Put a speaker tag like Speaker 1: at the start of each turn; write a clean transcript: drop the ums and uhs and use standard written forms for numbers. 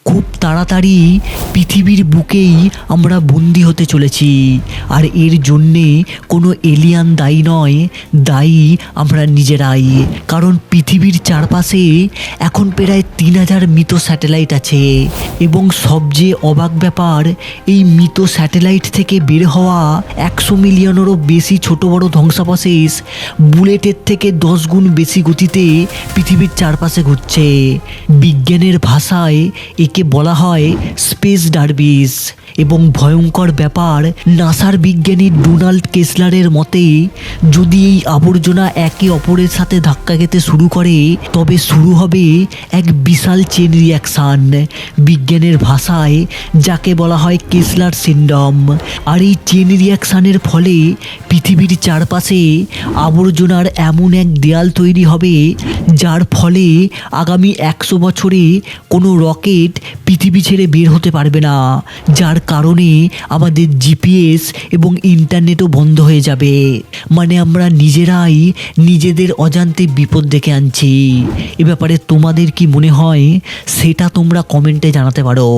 Speaker 1: খুব তাড়াতাড়ি পৃথিবীর বুকেই আমরা বন্দি হতে চলেছি। আর এর জন্যে কোনো এলিয়ান দায়ী নয়, দায়ী আমরা নিজেরাই। কারণ পৃথিবীর চারপাশে এখন প্রায় 3000 মৃত স্যাটেলাইট আছে। এবং সবচেয়ে অবাক ব্যাপার, এই মৃত স্যাটেলাইট থেকে বের হওয়া 100 মিলিয়নেরও বেশি ছোট বড় ধ্বংসাবশেষ বুলেটের থেকে 10 গুণ বেশি গতিতে পৃথিবীর চারপাশে ঘুরছে। বিজ্ঞানের ভাষায় একে বলা হয় স্পেস ডার্বিস। এবং ভয়ঙ্কর ব্যাপার, নাসার বিজ্ঞানী ডোনাল্ড কেসলারের মতে যদি এই আবর্জনা একে অপরের সাথে ধাক্কা খেতে শুরু করে তবে শুরু হবে এক বিশাল চেন রিয়াকশান, বিজ্ঞানের ভাষায় যাকে বলা হয় কেসলার সিন্ড্রোম। আর এই চেন রিয়াকশানের ফলে পৃথিবীর চারপাশে আবর্জনার এমন এক দেয়াল তৈরি হবে যার ফলে আগামী 100 বছরে কোনো রকেট পৃথিবী ছেড়ে বের হতে পারবে না, যার কারণে আমাদের জিপিএস এবং ইন্টারনেটও বন্ধ হয়ে যাবে। মানে আমরা নিজেরাই নিজেদের অজান্তে বিপদ ডেকে আনছি। এ ব্যাপারে তোমাদের কি মনে হয় সেটা তোমরা কমেন্টে জানাতে পারো।